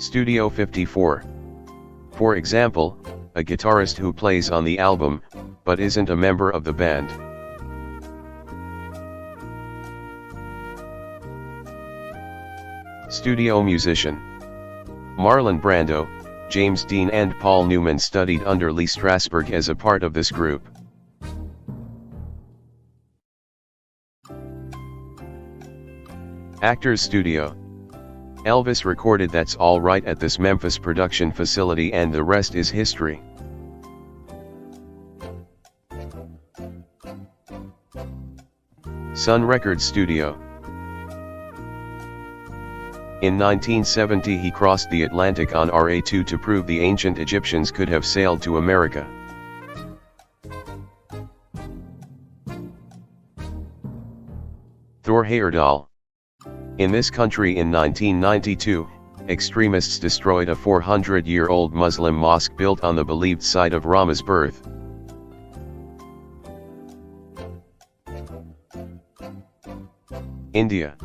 Studio 54. For example, a guitarist who plays on the album, but isn't a member of the band. Studio musician. Marlon Brando, James Dean and Paul Newman studied under Lee Strasberg as a part of this group. Actors Studio. Elvis recorded That's All Right at this Memphis production facility, and the rest is history. Sun Records Studio. In 1970 he crossed the Atlantic on Ra-2 to prove the ancient Egyptians could have sailed to America. Thor Heyerdahl. In this country in 1992, extremists destroyed a 400-year-old Muslim mosque built on the believed site of Rama's birth. India.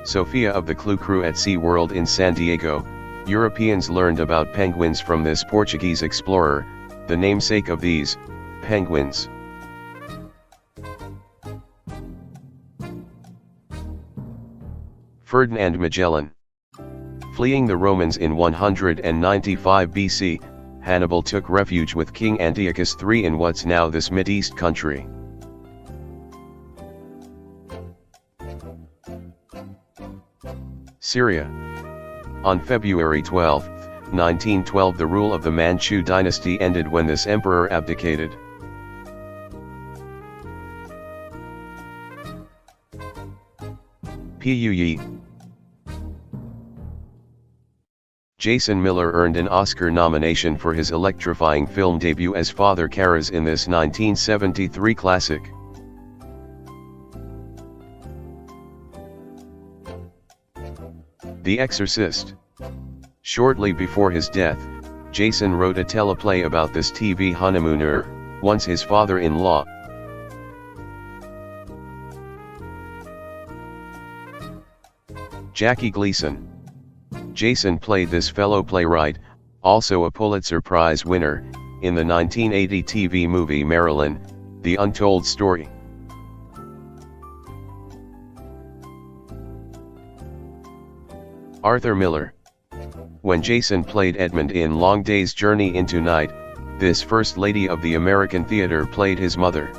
Sophia of the Clue Crew at SeaWorld in San Diego. Europeans learned about penguins from this Portuguese explorer, the namesake of these penguins. Ferdinand Magellan. Fleeing the Romans in 195 BC, Hannibal took refuge with King Antiochus III in what's now this Mideast country. Syria. On February 12, 1912, the rule of the Manchu dynasty ended when this emperor abdicated. Puyi. Jason Miller earned an Oscar nomination for his electrifying film debut as Father Karras in this 1973 classic. The Exorcist. Shortly before his death, Jason wrote a teleplay about this TV honeymooner, once his father-in-law. Jackie Gleason. Jason played this fellow playwright, also a Pulitzer Prize winner, in the 1980 TV movie Marilyn, The Untold Story. Arthur Miller. When Jason played Edmund in Long Day's Journey into Night, this First Lady of the American Theater played his mother.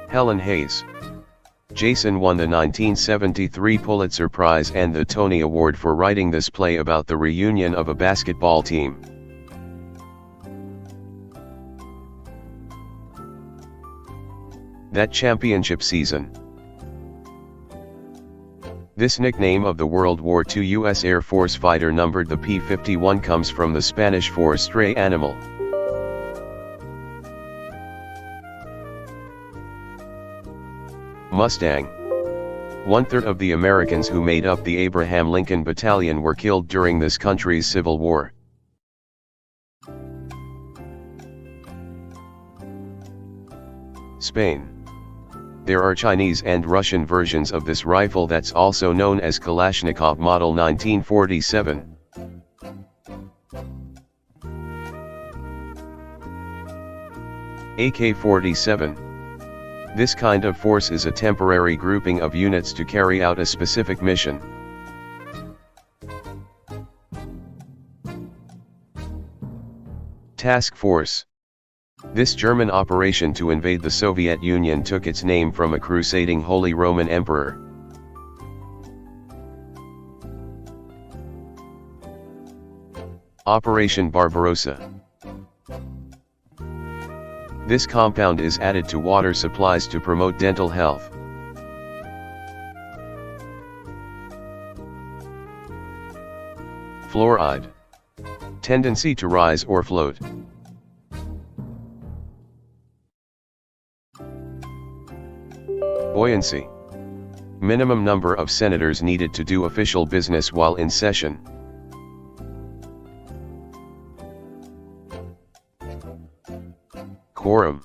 Helen Hayes. Jason won the 1973 Pulitzer Prize and the Tony Award for writing this play about the reunion of a basketball team. That championship season. This nickname of the World War II U.S. Air Force fighter numbered the P-51 comes from the Spanish for stray animal. Mustang. 1/3 of the Americans who made up the Abraham Lincoln Battalion were killed during this country's Civil War. Spain. There are Chinese and Russian versions of this rifle that's also known as Kalashnikov Model 1947. AK-47. This kind of force is a temporary grouping of units to carry out a specific mission. Task Force. This German operation to invade the Soviet Union took its name from a crusading Holy Roman Emperor. Operation Barbarossa. This compound is added to water supplies to promote dental health. Fluoride. Tendency to rise or float. Buoyancy. Minimum number of senators needed to do official business while in session. Quorum.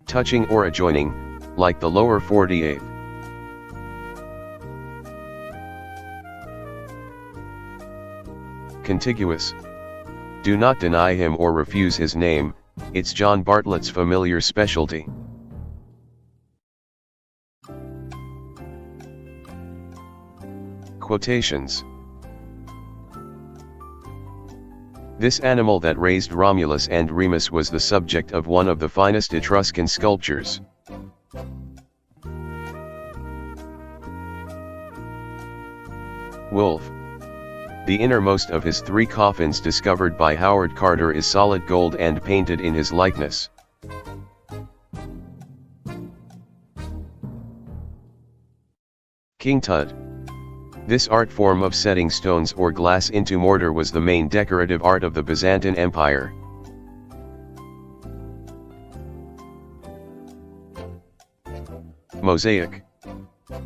Touching or adjoining, like the lower 48. Contiguous. Do not deny him or refuse his name, it's John Bartlett's familiar specialty. Quotations. This animal that raised Romulus and Remus was the subject of one of the finest Etruscan sculptures. Wolf. The innermost of his 3 coffins discovered by Howard Carter is solid gold and painted in his likeness. King Tut. This art form of setting stones or glass into mortar was the main decorative art of the Byzantine Empire. Mosaic.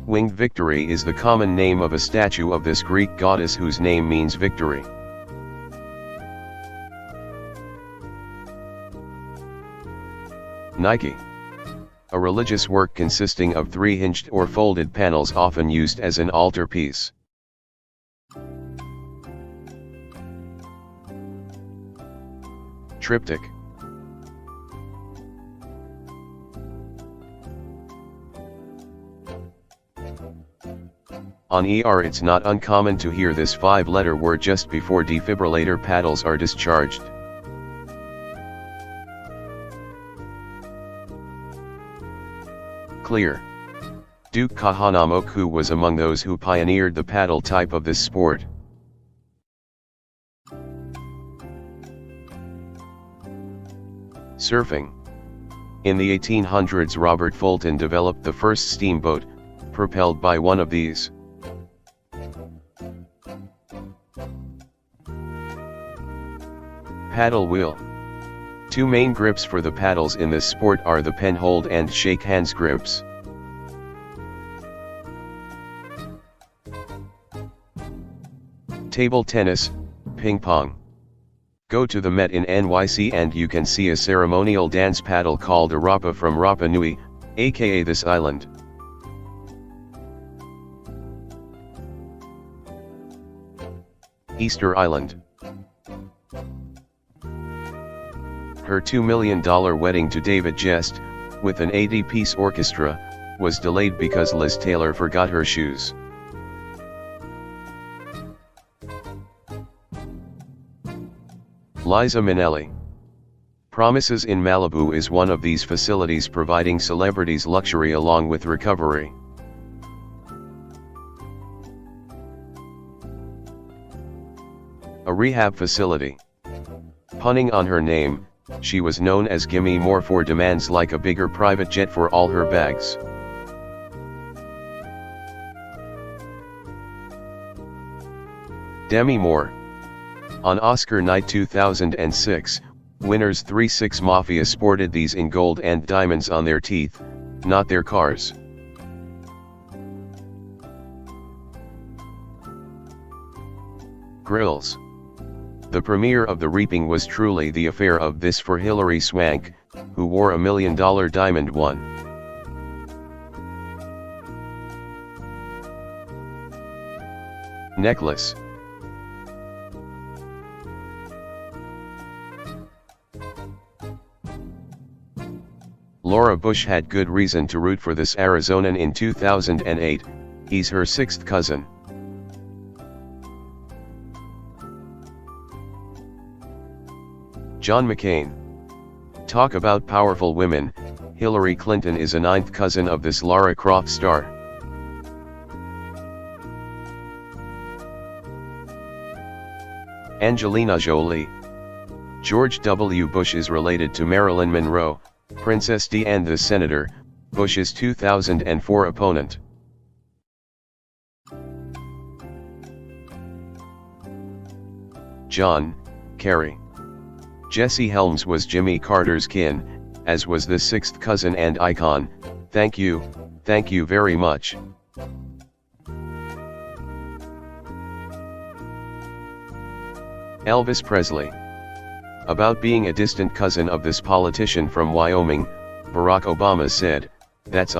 Winged Victory is the common name of a statue of this Greek goddess whose name means victory. Nike. A religious work consisting of 3 hinged or folded panels often used as an altarpiece. Triptych. On ER it's not uncommon to hear this 5-letter word just before defibrillator paddles are discharged. Clear. Duke Kahanamoku was among those who pioneered the paddle type of this sport. Surfing. In the 1800s Robert Fulton developed the first steamboat, propelled by one of these. Paddle wheel. 2 main grips for the paddles in this sport are the pen hold and shake hands grips. Table tennis, ping pong. Go to the Met in NYC and you can see a ceremonial dance paddle called a Rapa from Rapa Nui, aka this island. Easter Island. Her $2 million wedding to David Jest, with an 80-piece orchestra, was delayed because Liz Taylor forgot her shoes. Liza Minnelli. Promises in Malibu is one of these facilities providing celebrities luxury along with recovery. A rehab facility. Punning on her name, she was known as Gimme More for demands like a bigger private jet for all her bags. Demi Moore. On Oscar night 2006, winners 3-6 Mafia sported these in gold and diamonds on their teeth, not their cars. Grills. The premiere of The Reaping was truly the affair of this for Hilary Swank, who wore a $1 million diamond one. Necklace. Laura Bush had good reason to root for this Arizonan in 2008, he's her 6th cousin. John McCain. Talk about powerful women, Hillary Clinton is a 9th cousin of this Lara Croft star. Angelina Jolie. George W. Bush is related to Marilyn Monroe, Princess Di and the Senator, Bush's 2004 opponent. John Kerry. Jesse Helms was Jimmy Carter's kin, as was the 6th cousin and icon. Thank you very much. Elvis Presley. About being a distant cousin of this politician from Wyoming, Barack Obama said, "That's